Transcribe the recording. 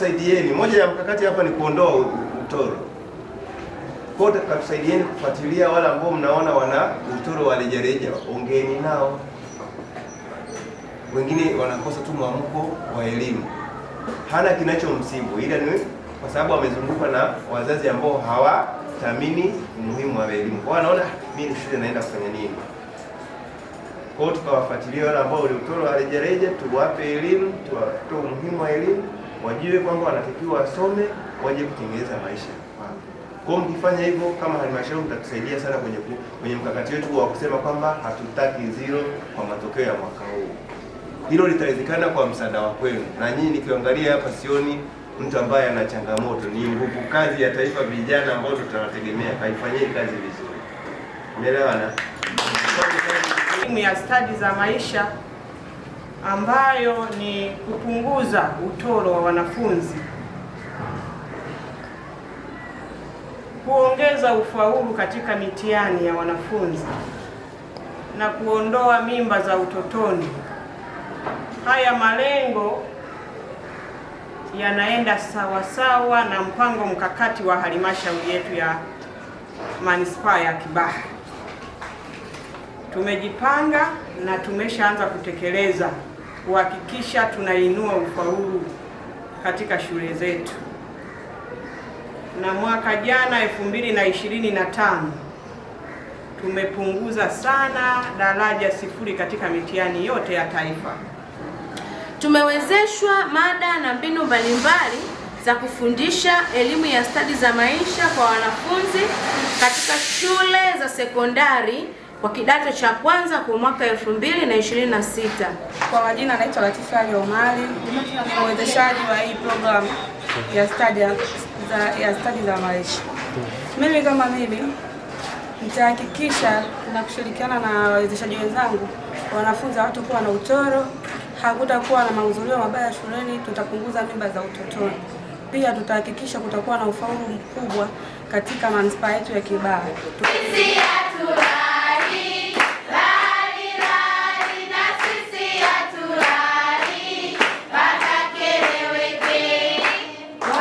katusaidieni. Moja ya mkakati hapa ni kuondoa utoro. Kwa hiyo katusaidieni kufuatilia wale ambao mnaona wana utoro wa rejareja, ongeeni nao. Wengine wanakosa tu mwamko wa elimu, hana kinachomsibu, ila ni kwa sababu amezungukwa na wazazi ambao hawathamini umuhimu wa elimu. Kwa hiyo anaona mimi shule naenda kufanya nini? Kwa hiyo tukawafuatilia wale ambao ni utoro wa rejareja, tuwape elimu, tuwatoe umuhimu wa elimu, wajue kwamba wanatakiwa wasome, waje kutengeneza maisha. Kwa hiyo mkifanya hivyo kama halmashauri mtatusaidia sana kwenye mkakati wetu wa kusema kwamba hatutaki zero kwa matokeo ya mwaka huu. Hilo litawezekana kwa msaada wa kwenu. Na nyinyi nikiangalia hapa sioni mtu ambaye ana changamoto, ni nguvu kazi ya taifa, vijana ambao tutawategemea, kaifanyie kazi vizuri. Umeelewana? Elimu ya stadi za maisha ambayo ni kupunguza utoro wa wanafunzi, kuongeza ufaulu katika mitihani ya wanafunzi na kuondoa mimba za utotoni. Haya malengo yanaenda sawa na mpango mkakati wa halmashauri yetu ya manispaa ya Kibaha. Tumejipanga na tumeshaanza kutekeleza kuhakikisha tunainua ufaulu katika shule zetu. Na mwaka jana 2025 tumepunguza sana daraja 0 katika mitihani yote ya taifa. Tumewezeshwa mada na mbinu mbalimbali za kufundisha elimu ya stadi za maisha kwa wanafunzi katika shule za sekondari kwa kidato cha kwanza kwa mwaka 2026. Kwa majina naitwa Latifa Ali Omari, ni mwezeshaji wa hii program ya stadi za maisha. Mimi kama mimi nitahakikisha na kushirikiana na wawezeshaji wenzangu wanafunzi hawatakuwa na utoro, hakutakuwa na mahudhurio mabaya shuleni, tutapunguza mimba za utotoni. Pia tutahakikisha kutakuwa na ufaulu mkubwa katika manispaa yetu ya Kibaha.